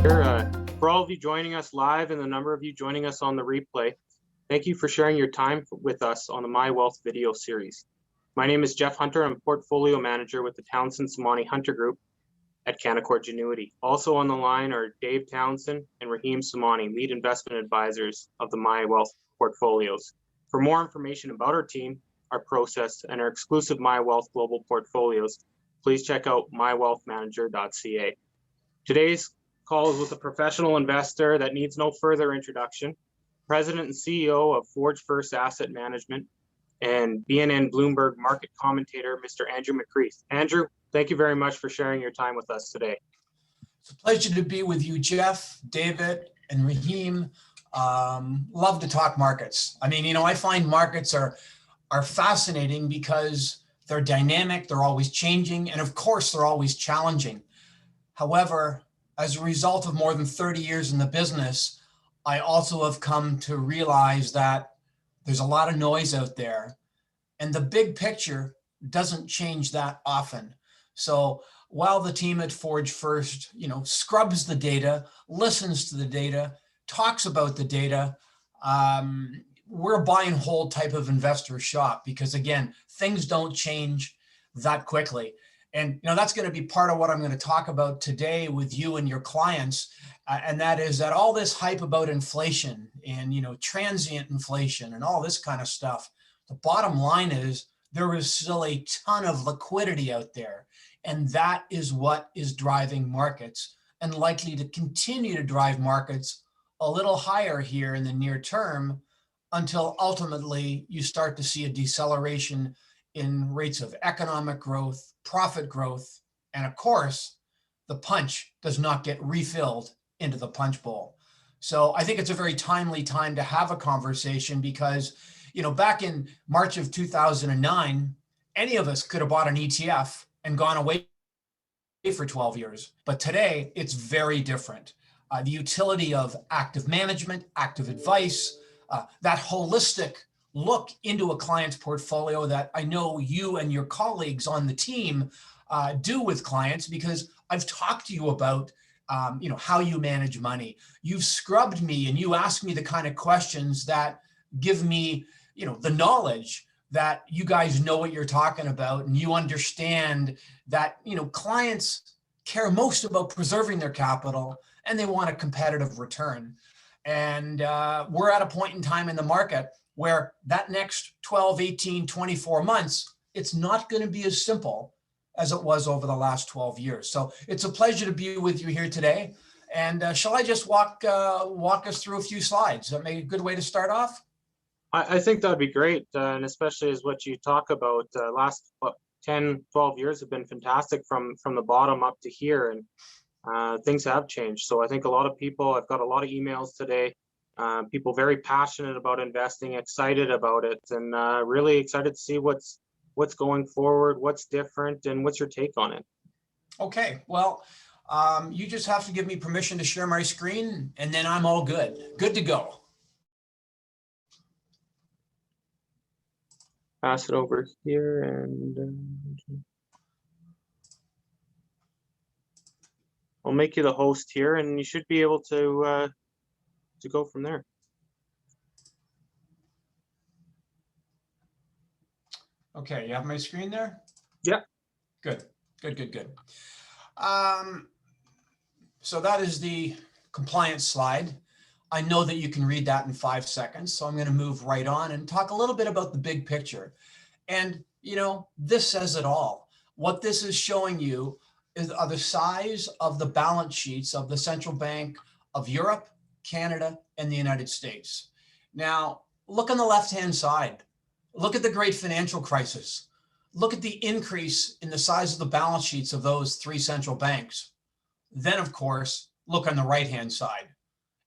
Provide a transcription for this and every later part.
For all of you joining us live and the number of you joining us on the replay, thank you for sharing your time with us on the My Wealth video series. My name is Jeff Hunter. I'm Portfolio Manager with the Townsend Samani Hunter Group at CANACCORD GENUITY. Also on the line are Dave Townsend and Rahim Samani, Lead Investment Advisors of the My Wealth portfolios. For more information about our team, our process, and our exclusive My Wealth Global portfolios, please check out mywealthmanager.ca. Today's call is with a professional investor that needs no further introduction, President and CEO of Forge First Asset Management and BNN Bloomberg market commentator, Mr. Andrew McCreath. Andrew, thank you very much for sharing your time with us today. It's a pleasure to be with you, Jeff, David, and Rahim. Love to talk markets. I mean, I find markets are fascinating because they're dynamic, they're always changing, and of course, they're always challenging. However, as a result of more than 30 years in the business, I also have come to realize that there's a lot of noise out there, and the big picture doesn't change that often. So while the team at Forge First, scrubs the data, listens to the data, talks about the data, we're a buy and hold type of investor shop because, again, things don't change that quickly. And that's going to be part of what I'm going to talk about today with you and your clients. And that is that all this hype about inflation and, transient inflation and all this kind of stuff, the bottom line is there is still a ton of liquidity out there. And that is what is driving markets and likely to continue to drive markets a little higher here in the near term until ultimately you start to see a deceleration in rates of economic growth, profit growth, and of course, the punch does not get refilled into the punch bowl. So I think it's a very timely time to have a conversation because, back in March of 2009, any of us could have bought an ETF and gone away for 12 years. But today, it's very different. The utility of active management, active advice, that holistic look into a client's portfolio that I know you and your colleagues on the team do with clients, because I've talked to you about how you manage money. You've scrubbed me and you ask me the kind of questions that give me the knowledge that you guys know what you're talking about, and you understand that clients care most about preserving their capital and they want a competitive return. And we're at a point in time in the market where that next 12, 18, 24 months, it's not going to be as simple as it was over the last 12 years. So it's a pleasure to be with you here today. And shall I just walk us through a few slides? That make a good way to start off? I think that'd be great. And especially as what you talk about, last 10, 12 years have been fantastic from the bottom up to here. And things have changed. So I think a lot of people, I've got a lot of emails today, people very passionate about investing, excited about it, and really excited to see what's going forward, what's different, and what's your take on it. Okay, well, you just have to give me permission to share my screen, and then I'm all good. Good to go. Pass it over here, and I'll make you the host here, and you should be able to go from there. Okay, you have my screen there? Yeah. Good. So that is the compliance slide. I know that you can read that in 5 seconds, so I'm going to move right on and talk a little bit about the big picture. And, this says it all. What this is showing you are the size of the balance sheets of the central bank of Europe, Canada, and the United States. Now, look on the left-hand side. Look at the great financial crisis. Look at the increase in the size of the balance sheets of those three central banks. Then, of course, look on the right-hand side.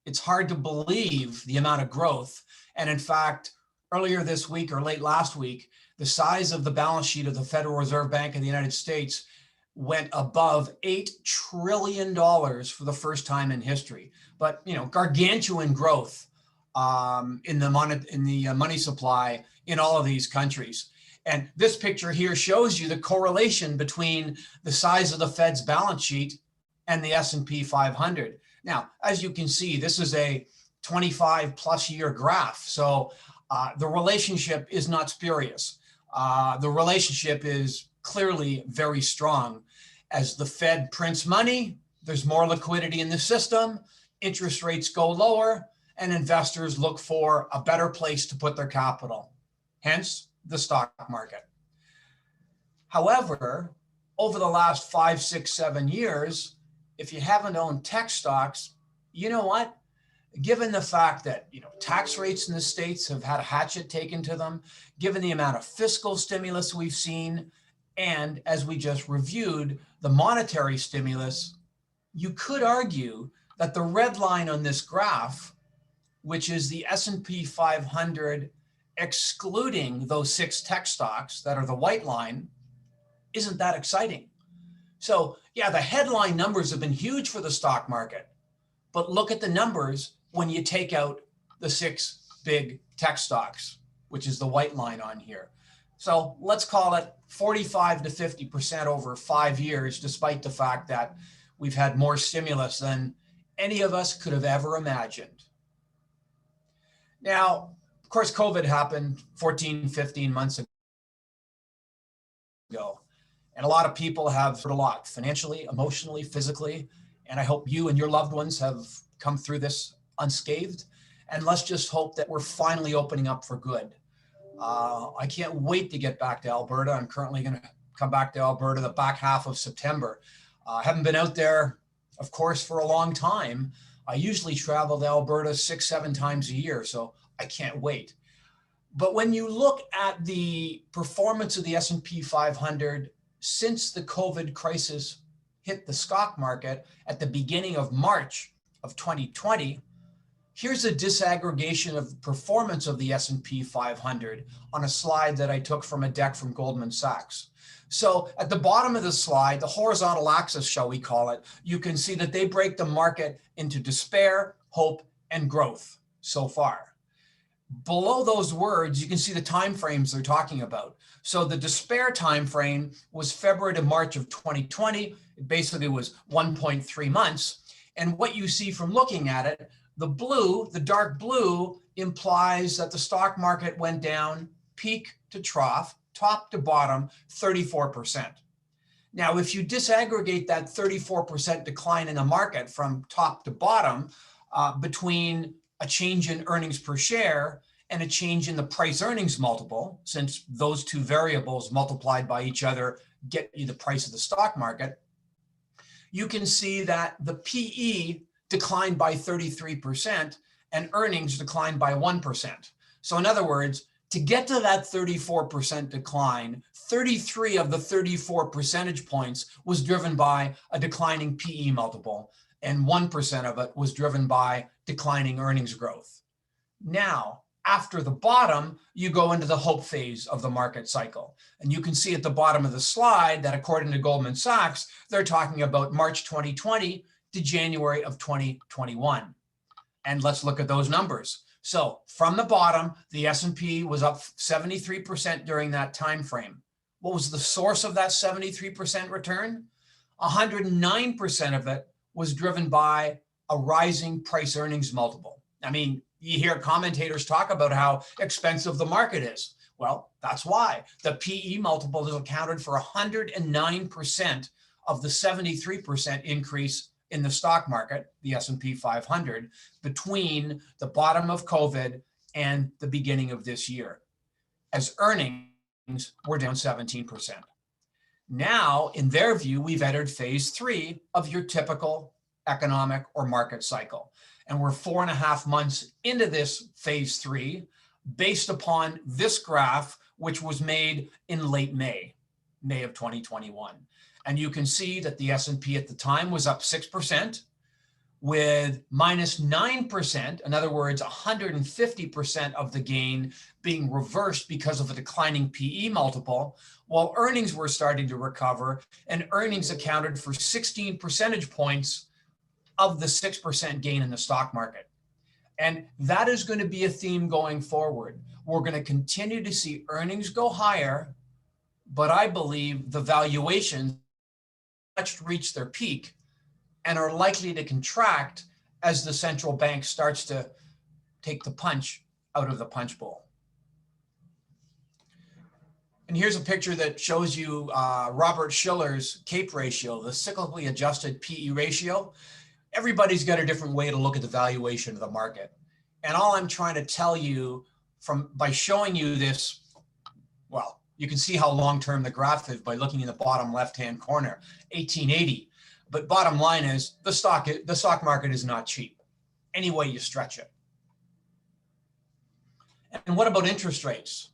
It's hard to believe the amount of growth. And in fact, earlier this week or late last week, the size of the balance sheet of the Federal Reserve Bank of the United States went above $8 trillion for the first time in history. But, gargantuan growth in the money supply in all of these countries. And this picture here shows you the correlation between the size of the Fed's balance sheet and the S&P 500. Now, as you can see, this is a 25 plus year graph. So the relationship is not spurious. The relationship is clearly very strong. As the Fed prints money, there's more liquidity in the system, interest rates go lower, and investors look for a better place to put their capital, hence the stock market. However, over the last 5, 6, 7 years, if you haven't owned tech stocks, you know what? Given the fact that tax rates in the States have had a hatchet taken to them, given the amount of fiscal stimulus we've seen, and as we just reviewed, the monetary stimulus, you could argue that the red line on this graph, which is the S&P 500 excluding those 6 tech stocks that are the white line, isn't that exciting. So yeah, the headline numbers have been huge for the stock market, but look at the numbers when you take out the 6 big tech stocks, which is the white line on here. So let's call it 45 to 50% over 5 years, despite the fact that we've had more stimulus than any of us could have ever imagined. Now, of course, COVID happened 14, 15 months ago. And a lot of people have hurt a lot financially, emotionally, physically. And I hope you and your loved ones have come through this unscathed. And let's just hope that we're finally opening up for good. I can't wait to get back to Alberta. I'm currently going to come back to Alberta the back half of September. I haven't been out there, of course, for a long time. I usually travel to Alberta 6, 7 times a year, so I can't wait. But when you look at the performance of the S&P 500 since the COVID crisis hit the stock market at the beginning of March of 2020, here's a disaggregation of performance of the S&P 500 on a slide that I took from a deck from Goldman Sachs. So at the bottom of the slide, the horizontal axis, shall we call it, you can see that they break the market into despair, hope, and growth so far. Below those words, you can see the time frames they're talking about. So the despair time frame was February to March of 2020. It basically was 1.3 months. And what you see from looking at it, the blue, the dark blue, implies that the stock market went down peak to trough, top to bottom, 34%. Now, if you disaggregate that 34% decline in the market from top to bottom between a change in earnings per share and a change in the price earnings multiple, since those two variables multiplied by each other get you the price of the stock market, you can see that the PE declined by 33% and earnings declined by 1%. So in other words, to get to that 34% decline, 33 of the 34 percentage points was driven by a declining PE multiple, and 1% of it was driven by declining earnings growth. Now, after the bottom, you go into the hope phase of the market cycle. And you can see at the bottom of the slide that according to Goldman Sachs, they're talking about March 2020 to January of 2021. And let's look at those numbers. So from the bottom, the S&P was up 73% during that time frame. What was the source of that 73% return? 109% of it was driven by a rising price earnings multiple. I mean, you hear commentators talk about how expensive the market is. Well, that's why. The PE multiple is accounted for 109% of the 73% increase in the stock market, the S&P 500, between the bottom of COVID and the beginning of this year, as earnings were down 17%. Now, in their view, we've entered phase 3 of your typical economic or market cycle. And we're 4.5 months into this phase 3 based upon this graph, which was made in late May of 2021. And you can see that the S&P at the time was up 6% with minus 9%, in other words, 150% of the gain being reversed because of a declining PE multiple, while earnings were starting to recover and earnings accounted for 16 percentage points of the 6% gain in the stock market. And that is going to be a theme going forward. We're going to continue to see earnings go higher, but I believe the valuations reach their peak and are likely to contract as the central bank starts to take the punch out of the punch bowl. And here's a picture that shows you Robert Shiller's CAPE ratio, the cyclically adjusted PE ratio. Everybody's got a different way to look at the valuation of the market. And all I'm trying to tell you by showing you this, well, you can see how long-term the graph is by looking in the bottom left-hand corner, 1880. But bottom line is the stock market is not cheap, any way you stretch it. And what about interest rates?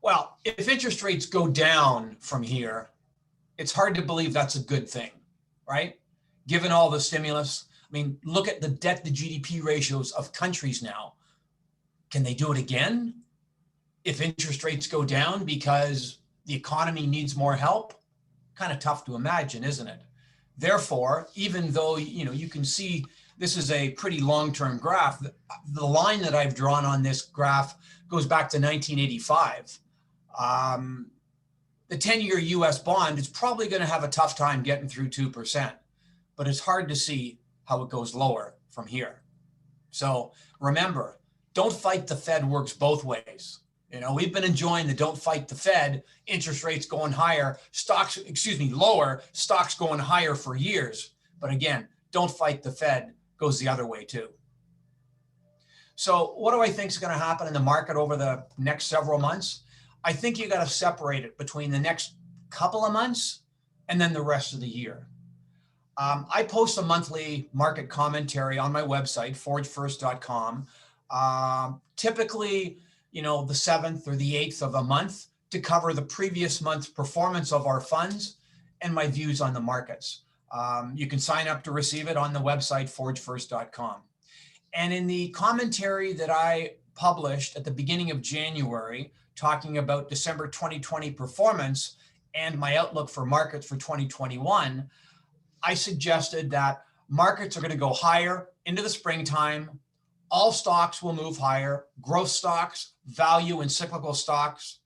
Well, if interest rates go down from here, it's hard to believe that's a good thing, right? Given all the stimulus. I mean, look at the debt to GDP ratios of countries now. Can they do it again if interest rates go down because the economy needs more help? Kind of tough to imagine, isn't it? Therefore, even though, you can see this is a pretty long-term graph, the line that I've drawn on this graph goes back to 1985. The 10-year US bond is probably going to have a tough time getting through 2%, but it's hard to see how it goes lower from here. So remember, don't fight the Fed works both ways. We've been enjoying the don't fight the Fed, interest rates going higher, lower, stocks going higher for years. But again, don't fight the Fed goes the other way too. So what do I think is going to happen in the market over the next several months? I think you got to separate it between the next couple of months and then the rest of the year. I post a monthly market commentary on my website, forgefirst.com, typically, the 7th or the 8th of a month to cover the previous month's performance of our funds and my views on the markets. You can sign up to receive it on the website, forgefirst.com. And in the commentary that I published at the beginning of January, talking about December 2020 performance and my outlook for markets for 2021, I suggested that markets are going to go higher into the springtime. All stocks will move higher, growth stocks, value and cyclical stocks.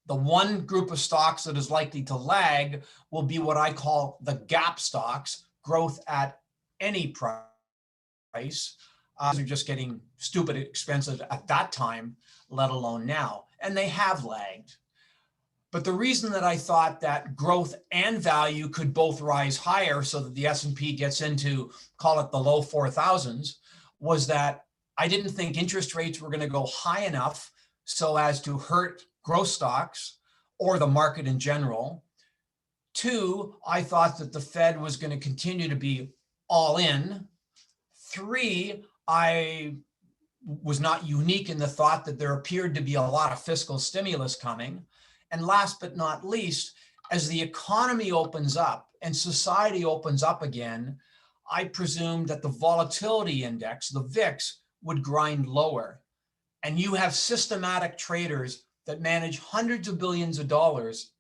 The one group of stocks that is likely to lag will be what I call the gap stocks, growth at any price. They're just getting stupid expensive at that time, let alone now. And they have lagged. But the reason that I thought that growth and value could both rise higher so that the S&P gets into, call it the low 4,000s, was that I didn't think interest rates were going to go high enough so as to hurt growth stocks or the market in general. 2, I thought that the Fed was going to continue to be all in. 3, I was not unique in the thought that there appeared to be a lot of fiscal stimulus coming. And last but not least, as the economy opens up and society opens up again, I presumed that the volatility index, the VIX, would grind lower. And you have systematic traders that manage hundreds of billions of dollars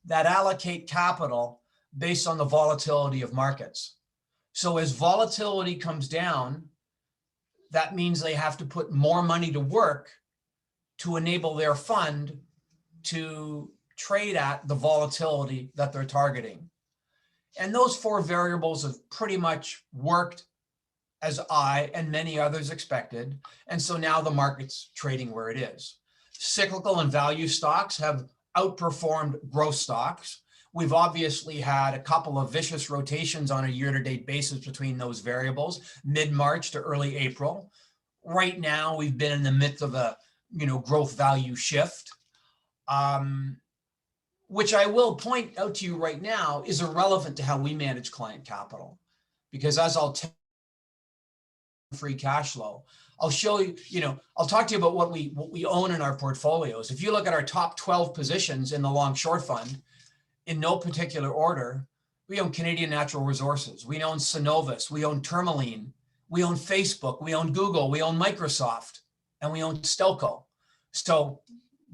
that allocate capital based on the volatility of markets. So as volatility comes down, that means they have to put more money to work to enable their fund to trade at the volatility that they're targeting. And those 4 variables have pretty much worked as I and many others expected. And so now the market's trading where it is. Cyclical and value stocks have outperformed growth stocks. We've obviously had a couple of vicious rotations on a year-to-date basis between those variables, mid-March to early April. Right now, we've been in the midst of a growth value shift, which I will point out to you right now is irrelevant to how we manage client capital. Because as I'll tell you, free cash flow, I'll show you, I'll talk to you about what we own in our portfolios. If you look at our top 12 positions in the Longshort fund, in no particular order, we own Canadian Natural Resources, we own Synovus, we own Tourmaline, we own Facebook, we own Google, we own Microsoft, and we own Stelco. So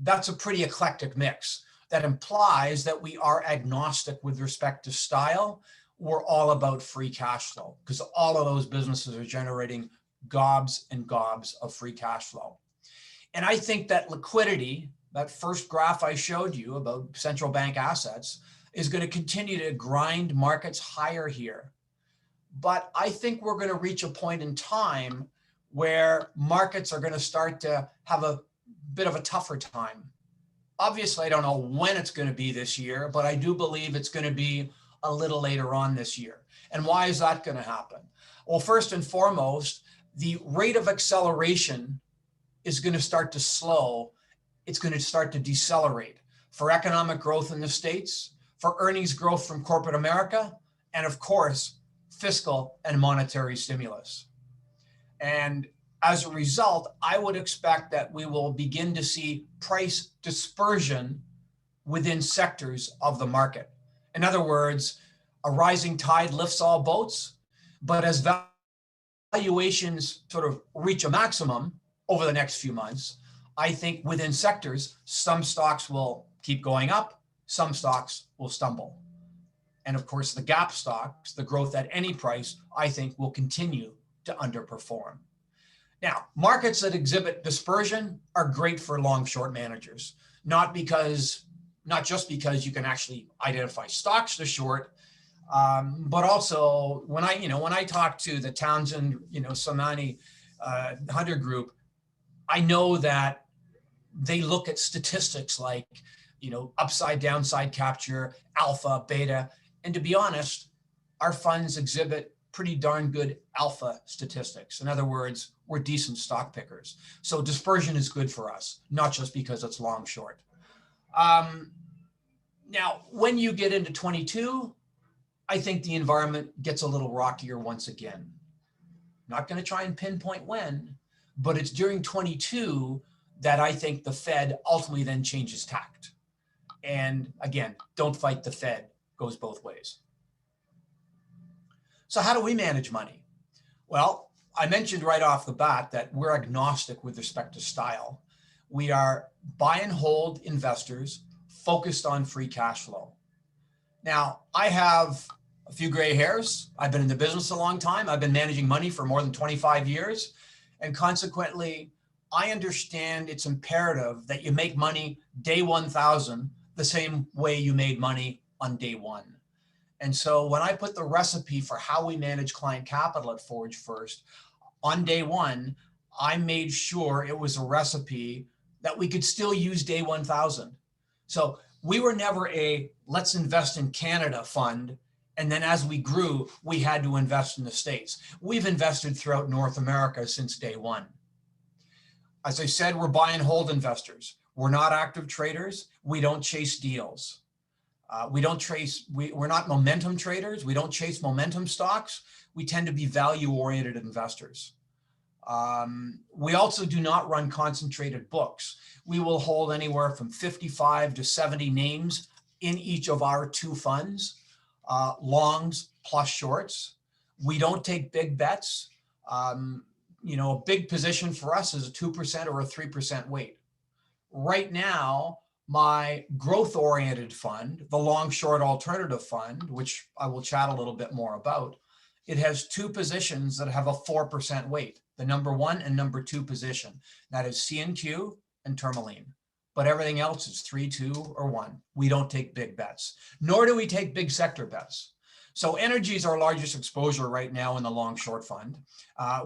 that's a pretty eclectic mix. That implies that we are agnostic with respect to style. We're all about free cash flow because all of those businesses are generating gobs and gobs of free cash flow. And I think that liquidity, that first graph I showed you about central bank assets, is going to continue to grind markets higher here. but I think we're going to reach a point in time where markets are going to start to have a bit of a tougher time. Obviously, I don't know when it's going to be this year, but I do believe it's going to be a little later on this year. And why is that going to happen? Well, first and foremost, the rate of acceleration is going to start to slow. It's going to start to decelerate for economic growth in the States, for earnings growth from corporate America, and of course, fiscal and monetary stimulus. And as a result, I would expect that we will begin to see price dispersion within sectors of the market. In other words, a rising tide lifts all boats, but as valuations sort of reach a maximum over the next few months, I think within sectors, some stocks will keep going up, some stocks will stumble. And of course, the gap stocks, the growth at any price, I think will continue to underperform. Now, markets that exhibit dispersion are great for long short managers, not just because you can actually identify stocks to short, but also when I talk to the Townsend, Somani Hunter group, I know that they look at statistics like, upside, downside capture, alpha, beta, and to be honest, our funds exhibit pretty darn good alpha statistics. In other words, we're decent stock pickers. So dispersion is good for us, not just because it's long short. Now, when you get into 22, I think the environment gets a little rockier once again. Not going to try and pinpoint when, but it's during 22 that I think the Fed ultimately then changes tact. And again, don't fight the Fed, goes both ways. So how do we manage money? Well, I mentioned right off the bat that we're agnostic with respect to style. We are buy and hold investors focused on free cash flow. Now, I have a few gray hairs. I've been in the business a long time. I've been managing money for more than 25 years. And consequently, I understand it's imperative that you make money day 1,000 the same way you made money on day one. And so when I put the recipe for how we manage client capital at Forge First, on day one, I made sure it was a recipe that we could still use day 1,000. So we were never a let's invest in Canada fund. And then as we grew, we had to invest in the States. We've invested throughout North America since day one. As I said, we're buy and hold investors. We're not active traders. We don't chase deals. We're not momentum traders. We don't chase momentum stocks. We tend to be value-oriented investors. We also do not run concentrated books. We will hold anywhere from 55 to 70 names in each of our two funds, longs plus shorts. We don't take big bets. A big position for us is a 2% or a 3% weight. Right now, my growth-oriented fund, the long-short alternative fund, which I will chat a little bit more about, it has two positions that have a 4% weight, the number 1 and number 2 position. That is CNQ and Tourmaline. But everything else is 3, 2, or 1. We don't take big bets, nor do we take big sector bets. So energy is our largest exposure right now in the long-short fund.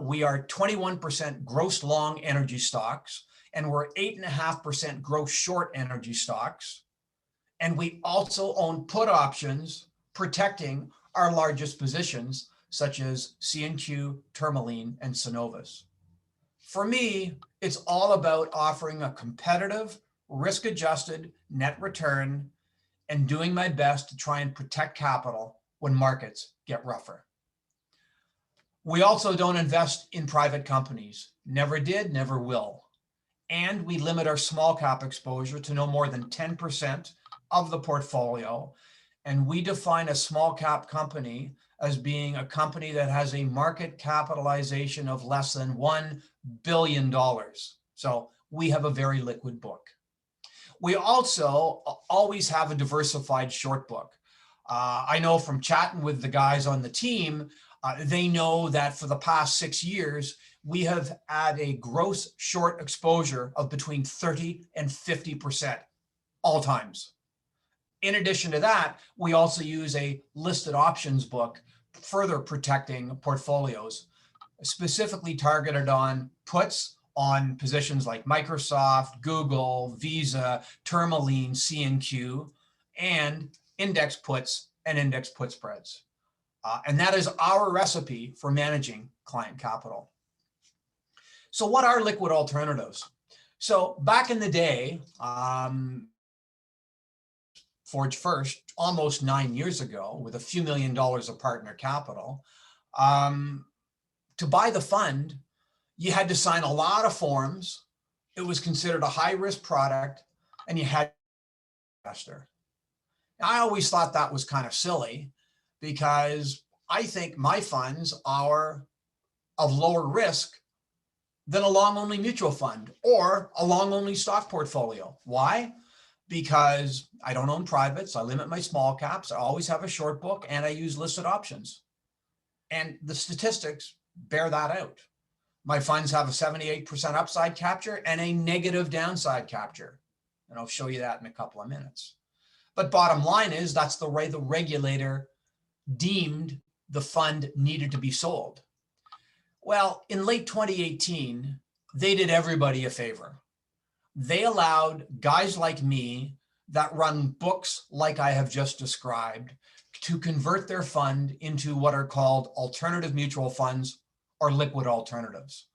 We are 21% gross long energy stocks, and we're 8.5% gross short energy stocks. And we also own put options protecting our largest positions, such as CNQ, Tourmaline, and Cenovus. For me, it's all about offering a competitive, risk-adjusted net return and doing my best to try and protect capital when markets get rougher. We also don't invest in private companies. Never did, never will. And we limit our small cap exposure to no more than 10% of the portfolio. And we define a small cap company as being a company that has a market capitalization of less than $1 billion. So we have a very liquid book. We also always have a diversified short book. I know from chatting with the guys on the team, they know that for the past 6 years, we have had a gross short exposure of between 30 and 50% all times. In addition to that, we also use a listed options book further protecting portfolios, specifically targeted on puts on positions like Microsoft, Google, Visa, Tourmaline, C&Q, and index puts and index put spreads. And that is our recipe for managing client capital. So what are liquid alternatives? So back in the day, Forge First, almost 9 years ago, with a few $1 million of partner capital, to buy the fund, you had to sign a lot of forms. It was considered a high-risk product, and you had to be an investor. Now, I always thought that was kind of silly because I think my funds are of lower risk than a long-only mutual fund or a long-only stock portfolio. Why? Because I don't own privates, I limit my small caps, I always have a short book, and I use listed options. And the statistics bear that out. My funds have a 78% upside capture and a negative downside capture. And I'll show you that in a couple of minutes. But bottom line is that's the way the regulator deemed the fund needed to be sold. Well, in late 2018, they did everybody a favor. They allowed guys like me that run books like I have just described to convert their fund into what are called alternative mutual funds or liquid alternatives.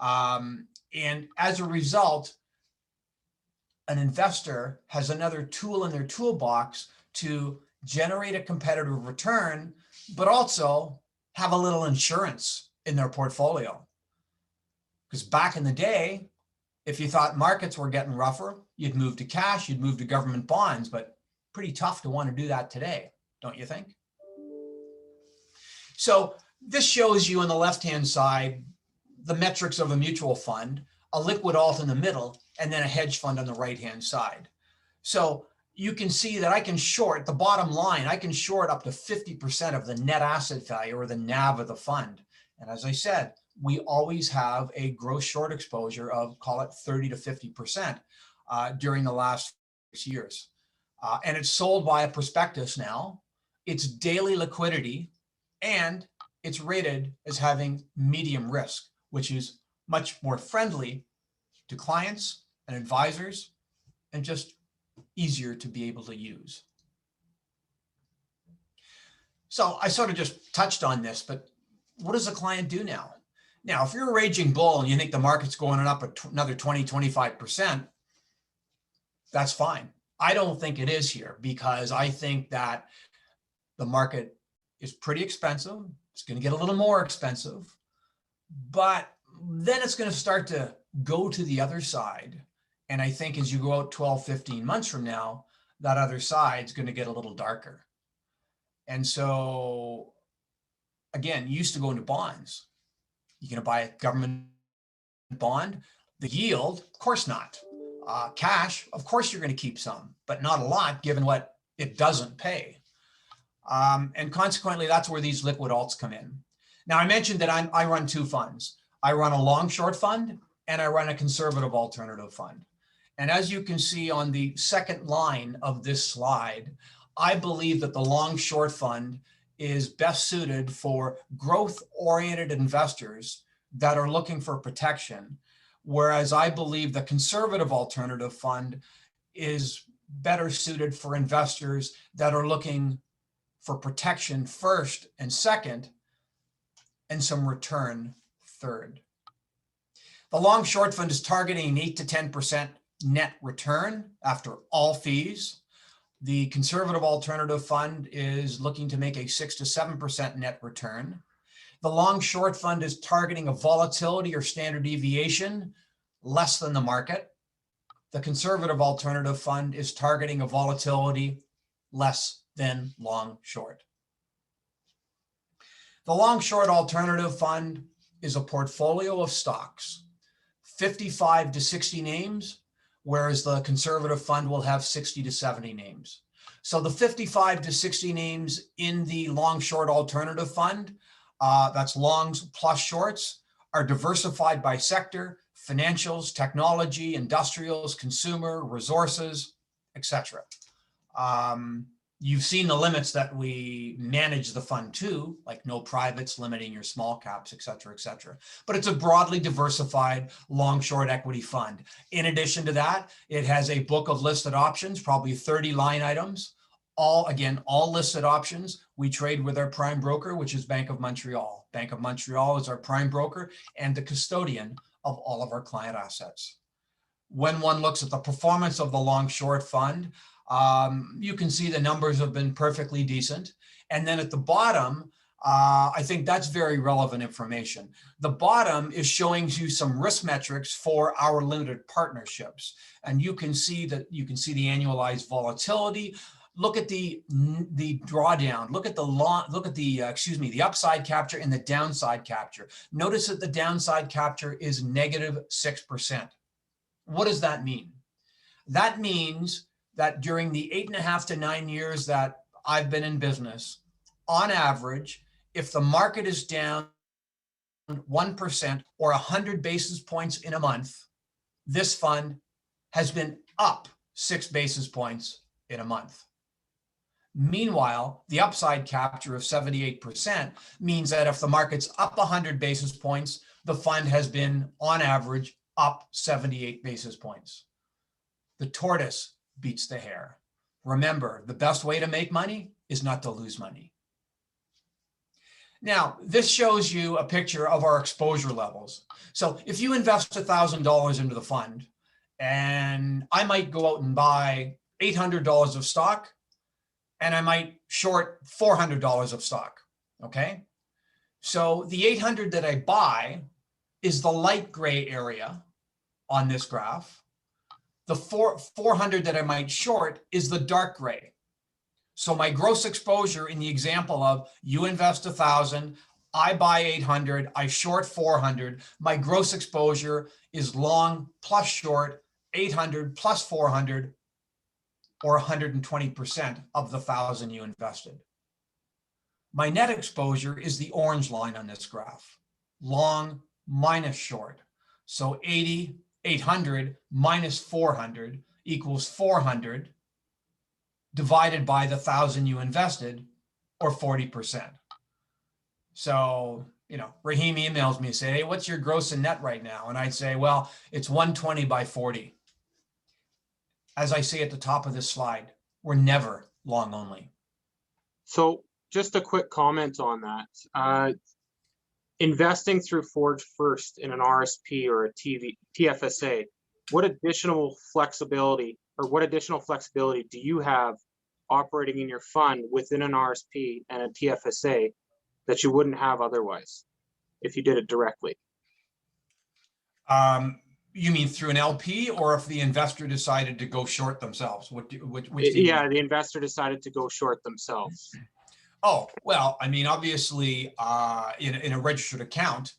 And as a result, an investor has another tool in their toolbox to generate a competitive return, but also have a little insurance in their portfolio. Because back in the day, if you thought markets were getting rougher, you'd move to cash, you'd move to government bonds, but pretty tough to want to do that today, don't you think? So this shows you on the left-hand side the metrics of a mutual fund, a liquid alt in the middle, and then a hedge fund on the right-hand side. So you can see that I can short, the bottom line, I can short up to 50% of the net asset value or the NAV of the fund. And as I said, we always have a gross short exposure of, call it 30 to 50% during the last 6 years. And it's sold by a prospectus now. It's daily liquidity, and it's rated as having medium risk, which is much more friendly to clients and advisors and just easier to be able to use. So I sort of just touched on this, but what does a client do now? Now, if you're a raging bull and you think the market's going up another 20, 25%, that's fine. I don't think it is here because I think that the market is pretty expensive. It's going to get a little more expensive, but then it's going to start to go to the other side. And I think as you go out 12, 15 months from now, that other side's going to get a little darker. And so, again, you used to go into bonds. You're going to buy a government bond. The yield, of course not. Cash, of course you're going to keep some, but not a lot given what it doesn't pay. And consequently, that's where these liquid alts come in. Now, I mentioned that I run two funds. I run a long short fund and I run a conservative alternative fund. And as you can see on the second line of this slide, I believe that the long short fund is best suited for growth-oriented investors that are looking for protection, whereas I believe the conservative alternative fund is better suited for investors that are looking for protection first and second, and some return third. The long short fund is targeting an 8 to 10% net return after all fees. The conservative alternative fund is looking to make a 6 to 7% net return. The long short fund is targeting a volatility or standard deviation less than the market. The conservative alternative fund is targeting a volatility less than long short. The long short alternative fund is a portfolio of stocks, 55 to 60 names, whereas the conservative fund will have 60 to 70 names. So the 55 to 60 names in the long short alternative fund, that's longs plus shorts, are diversified by sector, financials, technology, industrials, consumer, resources, etc. You've seen the limits that we manage the fund to, like no privates, limiting your small caps, et cetera, et cetera. But it's a broadly diversified long-short equity fund. In addition to that, it has a book of listed options, probably 30 line items, all listed options. We trade with our prime broker, which is Bank of Montreal. Bank of Montreal is our prime broker and the custodian of all of our client assets. When one looks at the performance of the long-short fund, you can see the numbers have been perfectly decent. And then at the bottom, I think that's very relevant information. The bottom is showing you some risk metrics for our limited partnerships. And you can see the annualized volatility. Look at the drawdown. Look at the upside capture and the downside capture. Notice that the downside capture is -6%. What does that mean? That means that during the 8.5 to 9 years that I've been in business, on average, if the market is down 1% or 100 basis points in a month, this fund has been up 6 basis points in a month. Meanwhile, the upside capture of 78% means that if the market's up 100 basis points, the fund has been, on average, up 78 basis points. The tortoise beats the hare. Remember, the best way to make money is not to lose money. Now, this shows you a picture of our exposure levels. So if you invest $1,000 into the fund, and I might go out and buy $800 of stock, and I might short $400 of stock, okay? So the 800 that I buy is the light gray area on this graph. The 400 that I might short is the dark gray. So my gross exposure in the example of you invest 1,000, I buy 800, I short 400, my gross exposure is long plus short 800 plus 400, or 120% of the 1,000 you invested. My net exposure is the orange line on this graph, long minus short. So 800 minus 400 equals 400 divided by the 1,000 you invested, or 40%. So, Rahim emails me and say, hey, what's your gross and net right now? And I'd say, well, it's 120 by 40. As I say at the top of this slide, we're never long only. So just a quick comment on that. Investing through Forge First in an RSP or a TFSA, what additional flexibility do you have operating in your fund within an RSP and a TFSA that you wouldn't have otherwise if you did it directly? You mean through an LP, or if the investor decided to go short themselves? Which yeah, the investor decided to go short themselves. Oh, well, I mean, obviously, in a registered account,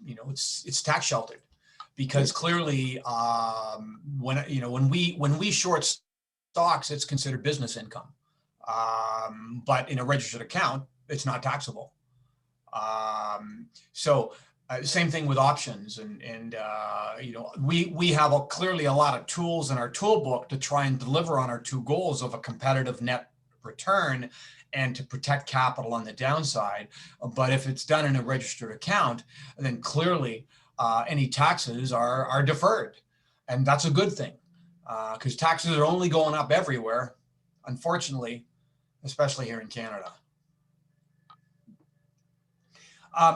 it's tax sheltered, because clearly, when we short stocks, it's considered business income. But in a registered account, it's not taxable. Same thing with options, and we have clearly a lot of tools in our tool book to try and deliver on our two goals of a competitive net return and to protect capital on the downside. But if it's done in a registered account, then clearly any taxes are deferred, and that's a good thing, because taxes are only going up everywhere, unfortunately, especially here in Canada.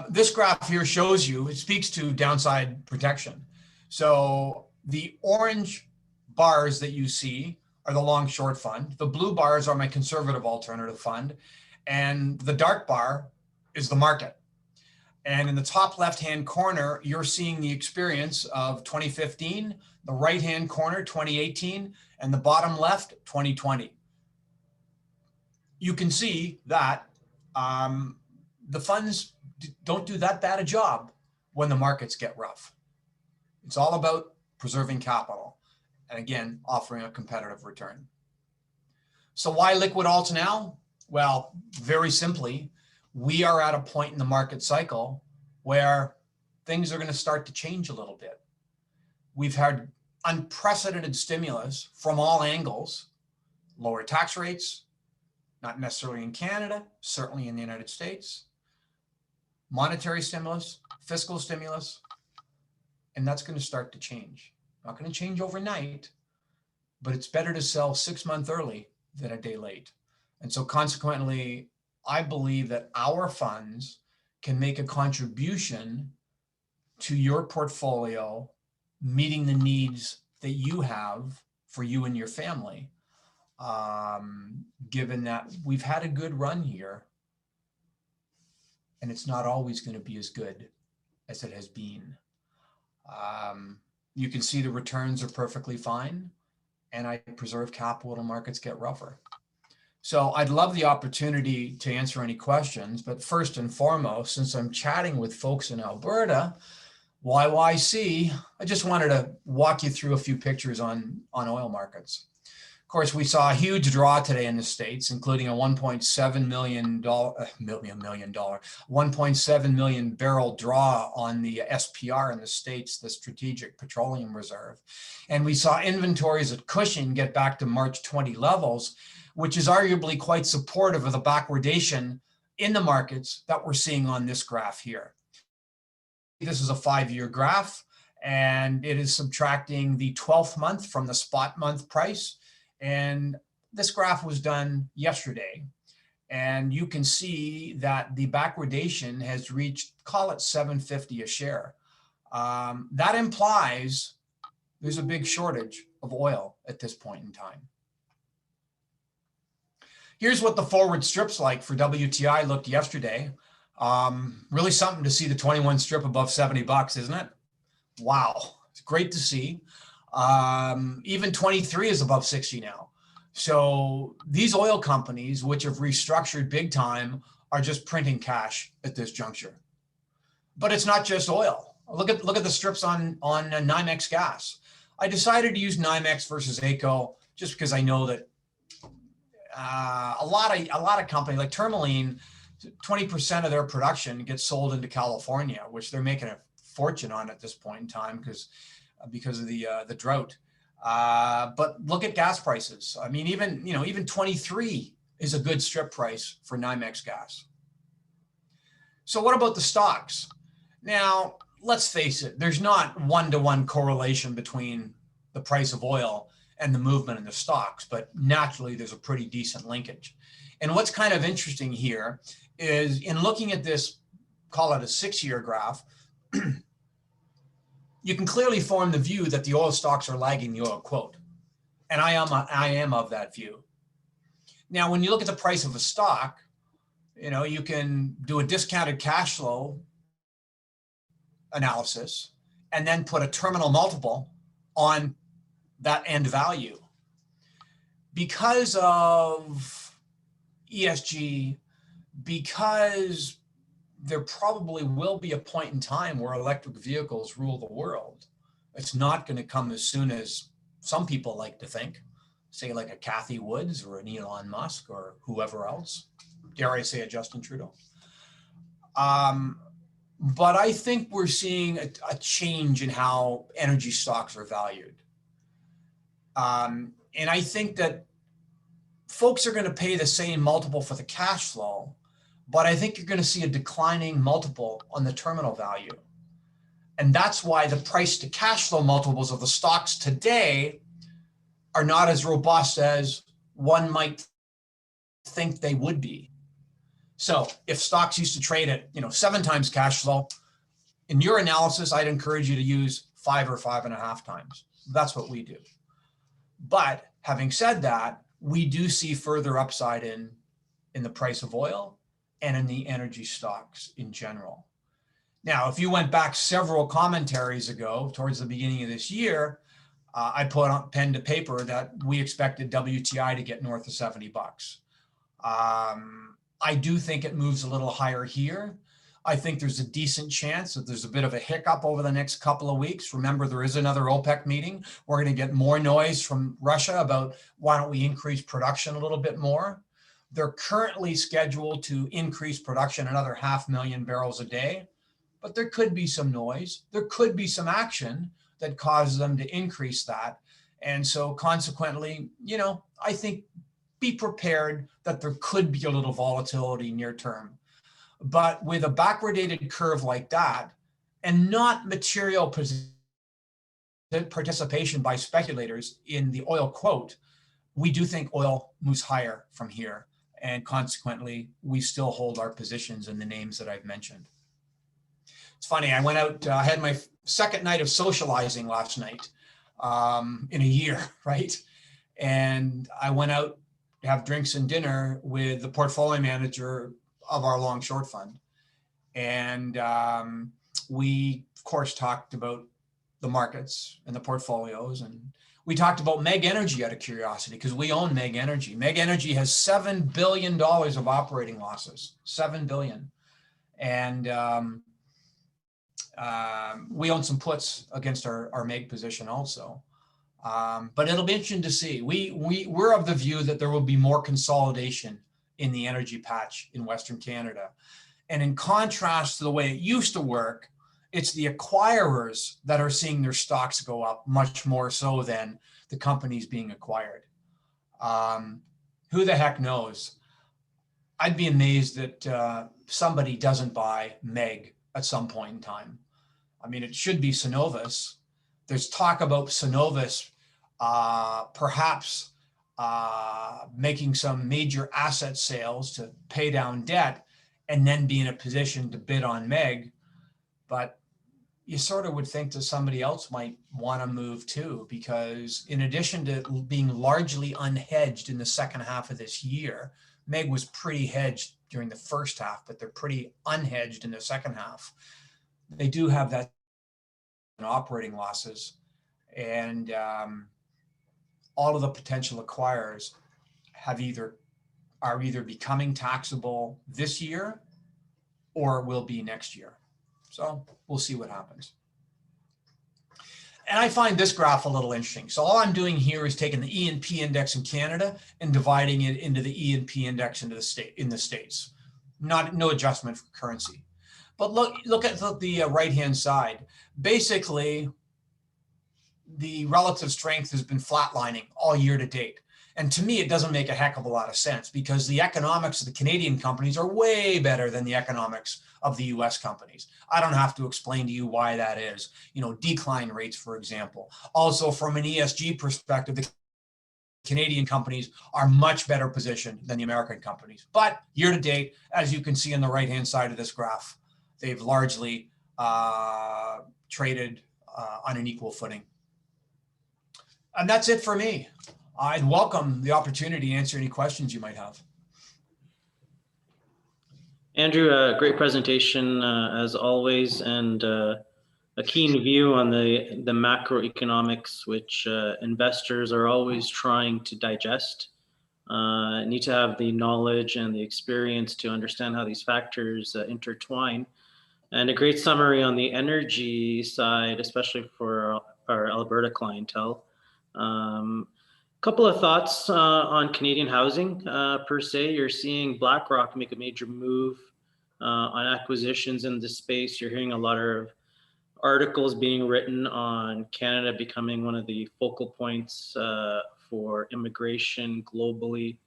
This graph here shows you, it speaks to downside protection. So the orange bars that you see are the long short fund. The blue bars are my conservative alternative fund. And the dark bar is the market. And in the top left-hand corner, you're seeing the experience of 2015, the right-hand corner, 2018, and the bottom left, 2020. You can see that the funds don't do that bad a job when the markets get rough. It's all about preserving capital and, again, offering a competitive return. So why liquid alts now? Well, very simply, we are at a point in the market cycle where things are going to start to change a little bit. We've had unprecedented stimulus from all angles, lower tax rates, not necessarily in Canada, certainly in the United States, monetary stimulus, fiscal stimulus, and that's going to start to change. Not going to change overnight, but it's better to sell 6 months early than a day late. And so consequently, I believe that our funds can make a contribution to your portfolio, meeting the needs that you have for you and your family, given that we've had a good run here, and it's not always going to be as good as it has been. You can see the returns are perfectly fine, and I preserve capital when markets get rougher. So I'd love the opportunity to answer any questions, but first and foremost, since I'm chatting with folks in Alberta, YYC, I just wanted to walk you through a few pictures on oil markets. Of course, we saw a huge draw today in the States, including a $1.7 million barrel draw on the SPR in the States, the Strategic Petroleum Reserve. And we saw inventories at Cushing get back to March 20 levels, which is arguably quite supportive of the backwardation in the markets that we're seeing on this graph here. This is a 5-year graph, and it is subtracting the 12th month from the spot month price. And this graph was done yesterday. And you can see that the backwardation has reached, call it $7.50 a share. That implies there's a big shortage of oil at this point in time. Here's what the forward strips like for WTI looked yesterday. Really something to see the 21 strip above 70 bucks, isn't it? Wow, it's great to see. Even 23 is above 60 now. So these oil companies, which have restructured big time, are just printing cash at this juncture. But it's not just oil. Look at the strips on NYMEX gas. I decided to use NYMEX versus AECO just because I know that a lot of companies like Tourmaline, 20% of their production gets sold into California, which they're making a fortune on at this point in time because of the drought. But look at gas prices. I mean, even 23 is a good strip price for NYMEX gas. So what about the stocks? Now, let's face it, there's not one-to-one correlation between the price of oil and the movement in the stocks, but naturally there's a pretty decent linkage. And what's kind of interesting here is in looking at this, call it a 6-year graph, you can clearly form the view that the oil stocks are lagging the oil quote. And I am of that view. Now, when you look at the price of a stock, you can do a discounted cash flow analysis and then put a terminal multiple on that end value. Because of ESG, because there probably will be a point in time where electric vehicles rule the world. It's not going to come as soon as some people like to think, say like a Kathy Woods or an Elon Musk or whoever else, dare I say a Justin Trudeau. But I think we're seeing a change in how energy stocks are valued. And I think that folks are going to pay the same multiple for the cash flow, but I think you're going to see a declining multiple on the terminal value. And that's why the price to cash flow multiples of the stocks today are not as robust as one might think they would be. So if stocks used to trade at 7 times cash flow, in your analysis, I'd encourage you to use 5 or 5.5 times. That's what we do. But having said that, we do see further upside in the price of oil and in the energy stocks in general. Now, if you went back several commentaries ago, towards the beginning of this year, I put on pen to paper that we expected WTI to get north of 70 bucks. I do think it moves a little higher here. I think there's a decent chance that there's a bit of a hiccup over the next couple of weeks. Remember, there is another OPEC meeting. We're going to get more noise from Russia about why don't we increase production a little bit more. They're currently scheduled to increase production another 500,000 barrels a day, but there could be some noise. There could be some action that causes them to increase that. And so consequently, I think be prepared that there could be a little volatility near term. But with a backwardated curve like that, and not material participation by speculators in the oil quote, we do think oil moves higher from here. And consequently, we still hold our positions in the names that I've mentioned. It's funny, I went out, I had my second night of socializing last night in a year, right? And I went out to have drinks and dinner with the portfolio manager of our Longshort fund. And we, of course, talked about the markets and the portfolios. And we talked about MEG Energy out of curiosity, because we own MEG Energy. MEG Energy has $7 billion of operating losses, $7 billion. And we own some puts against our MEG position also. But it'll be interesting to see. We're of the view that there will be more consolidation in the energy patch in Western Canada. And in contrast to the way it used to work, it's the acquirers that are seeing their stocks go up much more so than the companies being acquired. Who the heck knows? I'd be amazed that somebody doesn't buy MEG at some point in time. I mean, it should be Cenovus. There's talk about Cenovus perhaps making some major asset sales to pay down debt and then be in a position to bid on MEG. But you sort of would think that somebody else might want to move too, because in addition to being largely unhedged in the second half of this year, MEG was pretty hedged during the first half, but they're pretty unhedged in the second half. They do have that operating losses, and all of the potential acquirers are either becoming taxable this year or will be next year. So we'll see what happens. And I find this graph a little interesting. So all I'm doing here is taking the E&P index in Canada and dividing it into the E&P index in the States. No adjustment for currency. But look at the right-hand side. Basically, the relative strength has been flatlining all year to date. And to me, it doesn't make a heck of a lot of sense, because the economics of the Canadian companies are way better than the economics of the US companies. I don't have to explain to you why that is. You know, decline rates, for example. Also, from an ESG perspective, the Canadian companies are much better positioned than the American companies. But year to date, as you can see on the right-hand side of this graph, they've largely traded on an equal footing. And that's it for me. I'd welcome the opportunity to answer any questions you might have. Andrew, great presentation as always, and a keen view on the macroeconomics, which investors are always trying to digest. Need to have the knowledge and the experience to understand how these factors intertwine. And a great summary on the energy side, especially for our Alberta clientele. Couple of thoughts on Canadian housing per se. You're seeing BlackRock make a major move on acquisitions in this space. You're hearing a lot of articles being written on Canada becoming one of the focal points for immigration globally,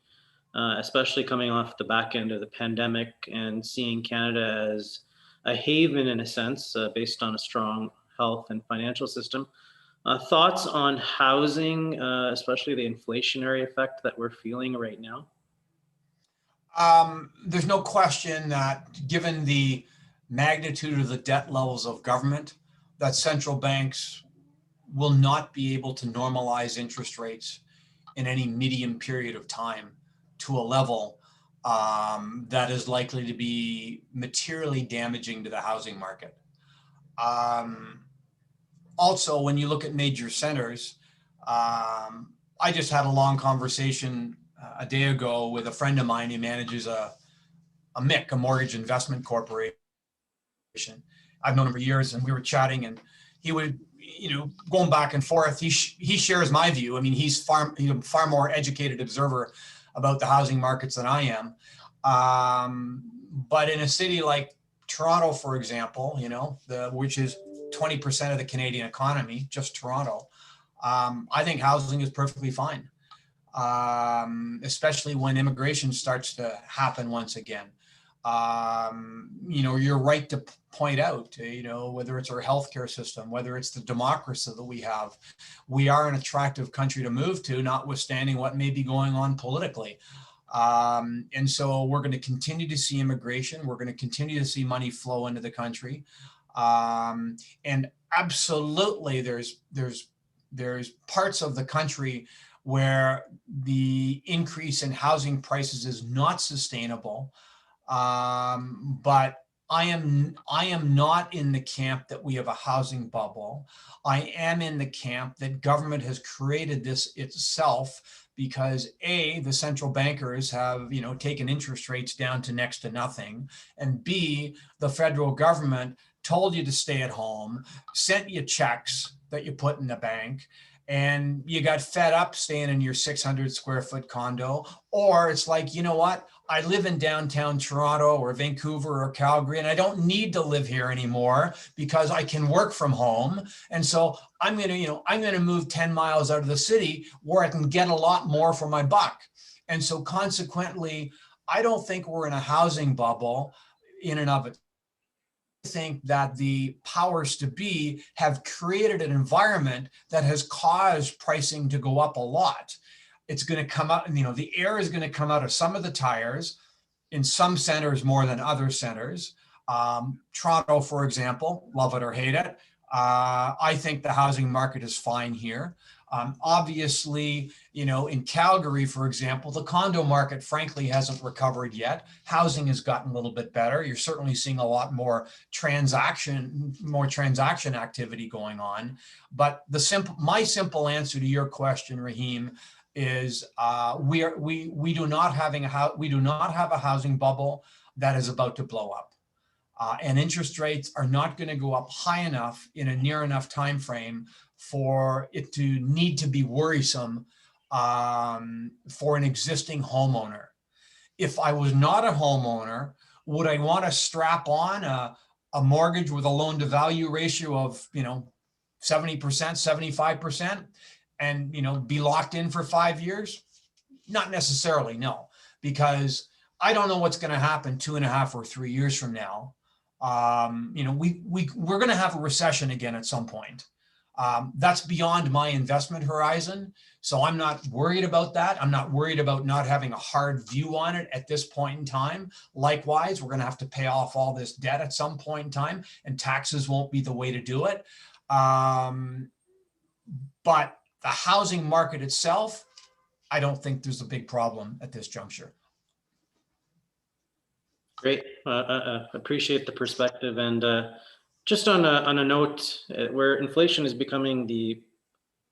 especially coming off the back end of the pandemic, and seeing Canada as a haven in a sense, based on a strong health and financial system. Thoughts on housing, especially the inflationary effect that we're feeling right now? There's no question that given the magnitude of the debt levels of government, that central banks will not be able to normalize interest rates in any medium period of time to a level that is likely to be materially damaging to the housing market. Also, when you look at major centers, I just had a long conversation a day ago with a friend of mine who manages a MIC, a mortgage investment corporation. I've known him for years, and we were chatting, and he would, going back and forth. He shares my view. I mean, he's a far more educated observer about the housing markets than I am. But in a city like Toronto, for example, which is 20% of the Canadian economy, just Toronto, I think housing is perfectly fine. especially when immigration starts to happen once again. You're right to point out, whether it's our healthcare system, whether it's the democracy that we are an attractive country to move to, notwithstanding what may be going on politically. And so we're going to continue to see immigration. We're going to continue to see money flow into the country. And absolutely, there's parts of the country where the increase in housing prices is not sustainable. But I am not in the camp that we have a housing bubble. I am in the camp that government has created this itself because A, the central bankers have, taken interest rates down to next to nothing, and B, the federal government told you to stay at home, sent you checks that you put in the bank, and you got fed up staying in your 600 square foot condo. Or it's like, you know what? I live in downtown Toronto or Vancouver or Calgary, and I don't need to live here anymore because I can work from home. And so I'm going to move 10 miles out of the city where I can get a lot more for my buck. And so consequently, I don't think we're in a housing bubble in and of it. I think that the powers to be have created an environment that has caused pricing to go up a lot. It's going to come out, the air is going to come out of some of the tires in some centers more than other centers. Toronto, for example, love it or hate it. I think the housing market is fine here. Obviously, in Calgary, for example, the condo market, frankly, hasn't recovered yet. Housing has gotten a little bit better. You're certainly seeing a lot more transaction activity going on. But my simple answer to your question, Rahim, is we do not have a housing bubble that is about to blow up. And interest rates are not going to go up high enough in a near enough time frame for it to need to be worrisome for an existing homeowner. If I was not a homeowner, would I want to strap on a mortgage with a loan to value ratio of 70%, 75%, and be locked in for 5 years? Not necessarily, no, because I don't know what's going to happen 2.5 or 3 years from now. We're going to have a recession again at some point. That's beyond my investment horizon. So I'm not worried about that. I'm not worried about not having a hard view on it at this point in time. Likewise, we're going to have to pay off all this debt at some point in time, and taxes won't be the way to do it. But the housing market itself, I don't think there's a big problem at this juncture. Great. Appreciate the perspective. And just on a note where inflation is becoming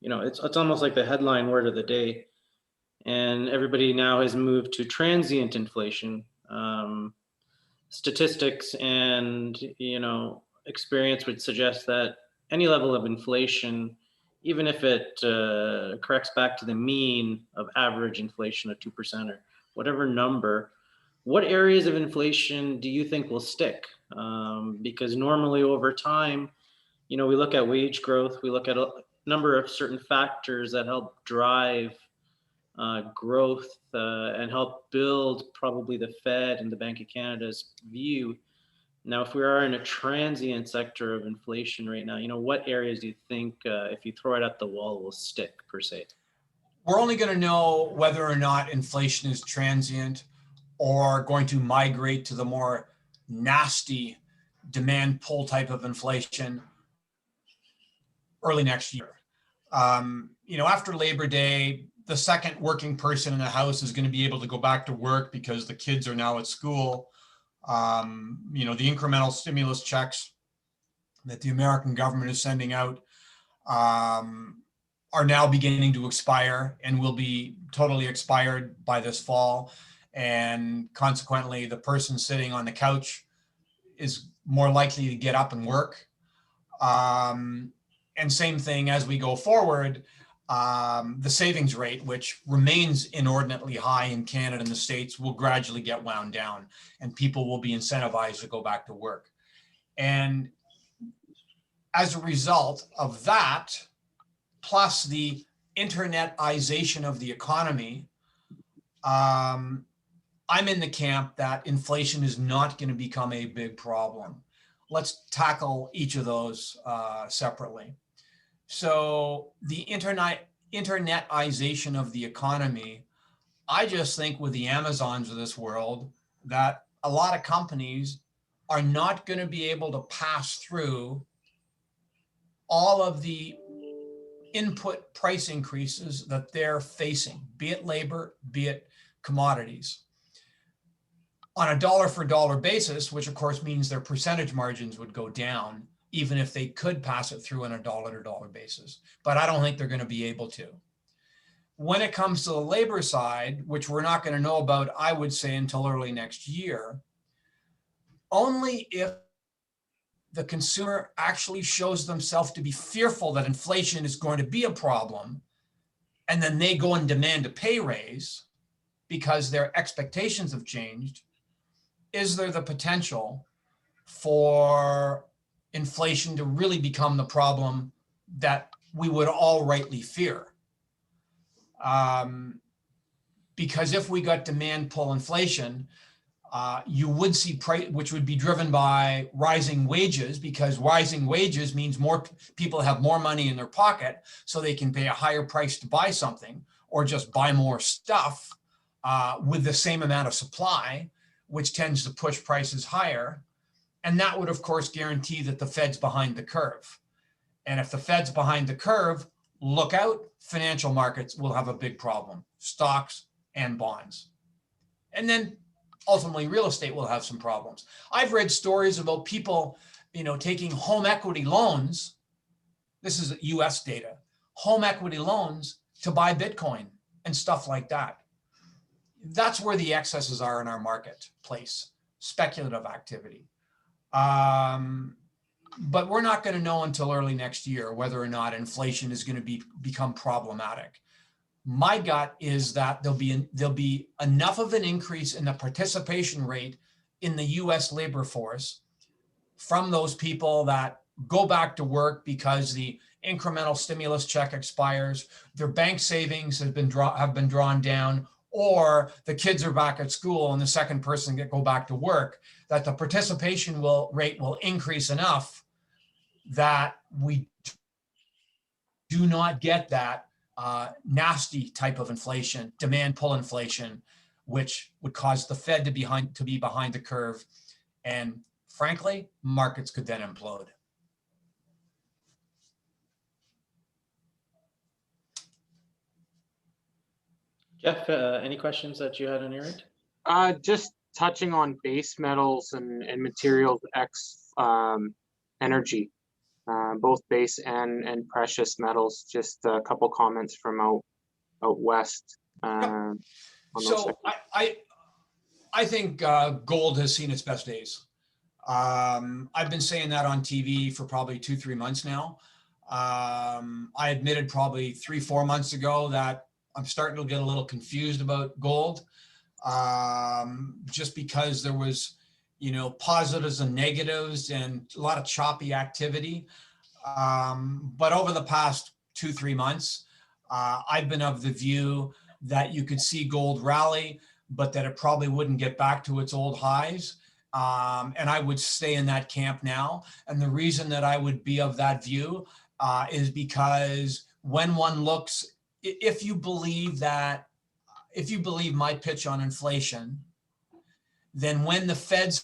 it's almost like the headline word of the day, and everybody now has moved to transient inflation. Statistics and experience would suggest that any level of inflation, even if it corrects back to the mean of average inflation of 2% or whatever number, what areas of inflation do you think will stick? Because normally over time, we look at wage growth, we look at a number of certain factors that help drive growth and help build probably the Fed and the Bank of Canada's view. Now, if we are in a transient sector of inflation right now, what areas do you think, if you throw it at the wall, will stick per se? We're only going to know whether or not inflation is transient or going to migrate to the more nasty demand pull type of inflation early next year. After Labor Day, the second working person in the house is going to be able to go back to work because the kids are now at school. The incremental stimulus checks that the American government is sending out are now beginning to expire and will be totally expired by this fall. And consequently, the person sitting on the couch is more likely to get up and work. And same thing as we go forward, the savings rate, which remains inordinately high in Canada and the States, will gradually get wound down and people will be incentivized to go back to work. And as a result of that, plus the internetization of the economy, I'm in the camp that inflation is not going to become a big problem. Let's tackle each of those separately. So the internetization of the economy, I just think with the Amazons of this world, that a lot of companies are not going to be able to pass through all of the input price increases that they're facing, be it labor, be it commodities. On a dollar for dollar basis, which of course means their percentage margins would go down, even if they could pass it through on a dollar to dollar basis. But I don't think they're going to be able to. When it comes to the labor side, which we're not going to know about, I would say, until early next year, only if the consumer actually shows themselves to be fearful that inflation is going to be a problem, and then they go and demand a pay raise because their expectations have changed, is there the potential for inflation to really become the problem that we would all rightly fear? Because if we got demand pull inflation, you would see price, which would be driven by rising wages, because rising wages means more people have more money in their pocket, so they can pay a higher price to buy something or just buy more stuff with the same amount of supply, which tends to push prices higher. And that would, of course, guarantee that the Fed's behind the curve. And if the Fed's behind the curve, look out, financial markets will have a big problem, stocks and bonds. And then ultimately real estate will have some problems. I've read stories about people, taking home equity loans. This is US data, home equity loans to buy Bitcoin and stuff like that. That's where the excesses are in our marketplace, speculative activity. But we're not going to know until early next year whether or not inflation is going to become problematic. My gut is that there'll be enough of an increase in the participation rate in the US labor force from those people that go back to work because the incremental stimulus check expires, their bank savings have been drawn down, or the kids are back at school and the second person go back to work, that the participation rate will increase enough that we do not get that nasty type of inflation, demand pull inflation, which would cause the Fed to be behind the curve. And frankly, markets could then implode. Jeff, any questions that you had on your end? Just touching on base metals and materials X energy, both base and precious metals. Just a couple comments from out west. So I think gold has seen its best days. I've been saying that on TV for probably 2-3 months now. I admitted probably 3-4 months ago that I'm starting to get a little confused about gold, just because there was, positives and negatives and a lot of choppy activity. But over the past 2-3 months, I've been of the view that you could see gold rally, but that it probably wouldn't get back to its old highs. And I would stay in that camp now. And the reason that I would be of that view is because when one looks, if you believe my pitch on inflation, then when the Fed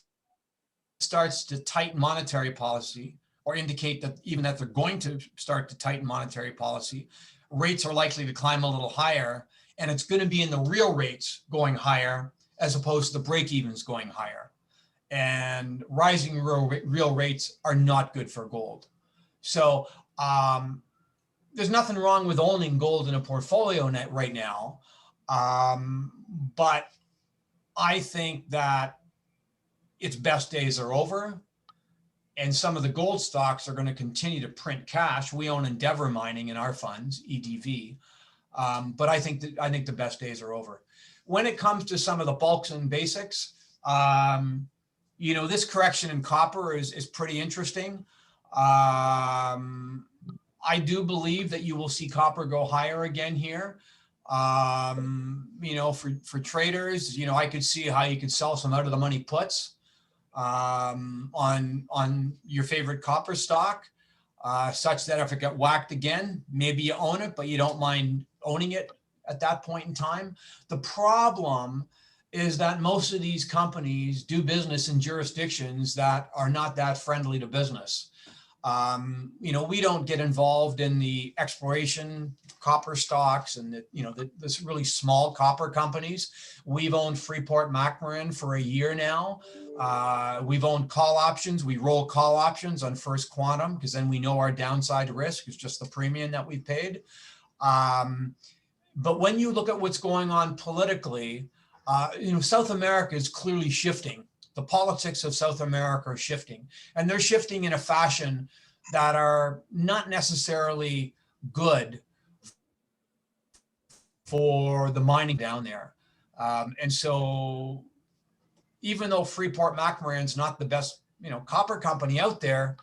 starts to tighten monetary policy, or indicate that even that they're going to start to tighten monetary policy, rates are likely to climb a little higher, and it's going to be in the real rates going higher as opposed to the break-evens going higher. And rising real rates are not good for gold. So there's nothing wrong with owning gold in a portfolio right now, but I think that its best days are over, and some of the gold stocks are going to continue to print cash. We own Endeavor Mining in our funds, EDV, but I think the best days are over. When it comes to some of the bulks and basics, this correction in copper is pretty interesting. I do believe that you will see copper go higher again here. For traders, I could see how you could sell some out of the money puts on your favorite copper stock, such that if it got whacked again, maybe you own it, but you don't mind owning it at that point in time. The problem is that most of these companies do business in jurisdictions that are not that friendly to business. We don't get involved in the exploration copper stocks and this really small copper companies. We've owned Freeport-McMoRan for a year now. We've owned call options. We roll call options on First Quantum because then we know our downside risk is just the premium that we paid. But when you look at what's going on politically, South America is clearly shifting. The politics of South America are shifting, and they're shifting in a fashion that are not necessarily good for the mining down there. And so even though Freeport-McMoRan is not the best, copper company out there,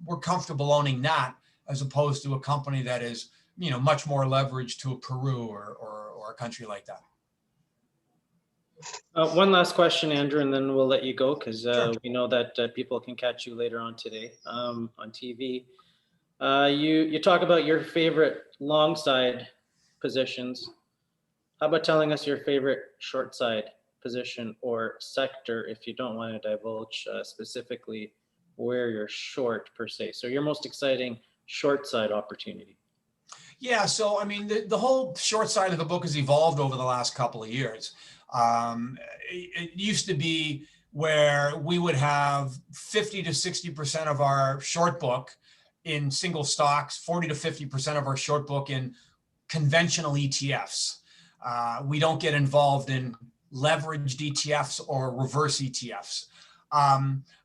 we're comfortable owning that as opposed to a company that is, much more leveraged to a Peru or a country like that. One last question, Andrew, and then we'll let you go because Sure. we know that people can catch you later on today on TV. You talk about your favorite long side positions. How about telling us your favorite short side position or sector if you don't want to divulge specifically where you're short per se? So your most exciting short side opportunity. Yeah, so the whole short side of the book has evolved over the last couple of years. It used to be where we would have 50 to 60% of our short book in single stocks, 40 to 50% of our short book in conventional ETFs. We don't get involved in leveraged ETFs or reverse ETFs.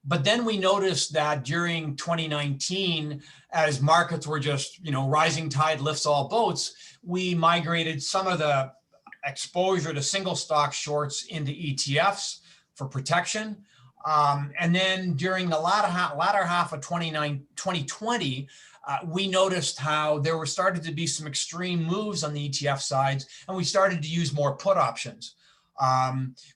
But then we noticed that during 2019, as markets were just, rising tide lifts all boats, we migrated some of the exposure to single stock shorts into ETFs for protection. And then during the latter half of 2020, we noticed how there were started to be some extreme moves on the ETF sides, and we started to use more put options.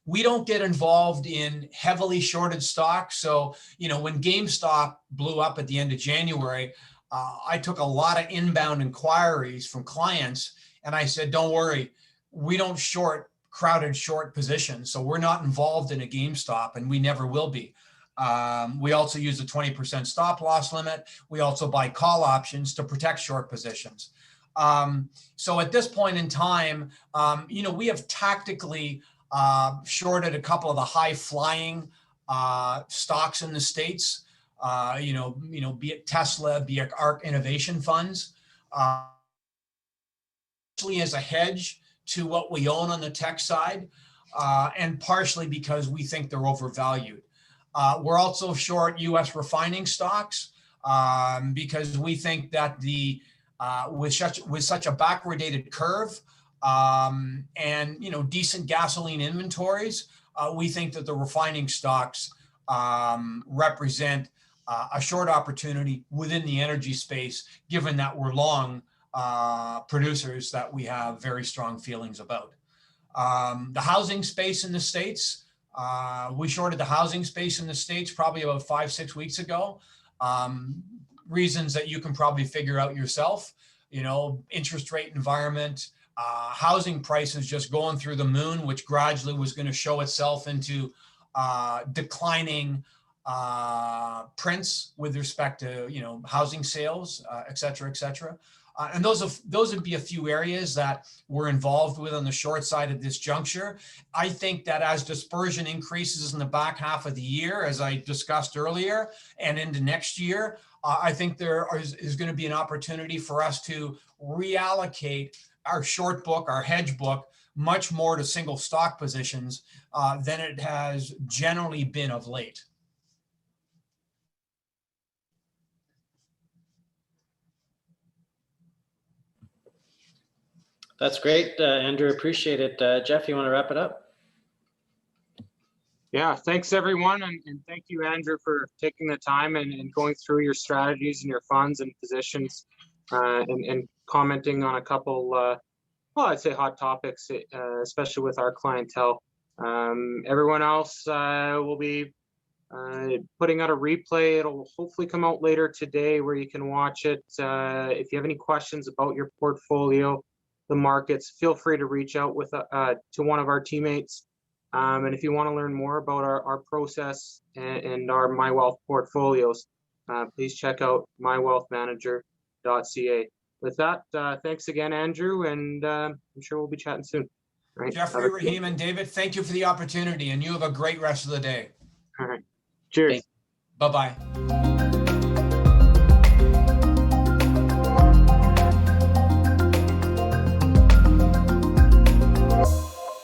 We don't get involved in heavily shorted stocks. So, when GameStop blew up at the end of January, I took a lot of inbound inquiries from clients, and I said, don't worry, we don't short crowded short positions. So we're not involved in a GameStop, and we never will be. We also use a 20% stop loss limit. We also buy call options to protect short positions. So at this point in time, we have tactically shorted a couple of the high flying stocks in the States, be it Tesla, be it ARK Innovation Funds, actually as a hedge to what we own on the tech side, and partially because we think they're overvalued. We're also short U.S. refining stocks because we think that with such a backwardated curve and decent gasoline inventories, we think that the refining stocks represent a short opportunity within the energy space, given that we're long producers that we have very strong feelings about. The housing space in the States, we shorted the housing space in the States probably about 5-6 weeks ago. Reasons that you can probably figure out yourself, interest rate environment, housing prices just going through the moon, which gradually was going to show itself into declining prints with respect to, housing sales, et cetera, et cetera. And those would be a few areas that we're involved with on the short side at this juncture. I think that as dispersion increases in the back half of the year, as I discussed earlier, and into next year, I think there is going to be an opportunity for us to reallocate our short book, our hedge book, much more to single stock positions than it has generally been of late. That's great, Andrew. Appreciate it. Jeff, you want to wrap it up? Yeah, thanks everyone. And thank you, Andrew, for taking the time and going through your strategies and your funds and positions and commenting on a couple, well, I'd say hot topics, especially with our clientele. Everyone else will be putting out a replay. It'll hopefully come out later today where you can watch it. If you have any questions about your portfolio, the markets, feel free to reach out with to one of our teammates. And if you want to learn more about our process and our MyWealth portfolios, please check out mywealthmanager.ca. With that, thanks again, Andrew, and I'm sure we'll be chatting soon. Right. Jeffrey, Rahim, and David, thank you for the opportunity, and you have a great rest of the day. All right. Cheers. Thanks. Bye-bye.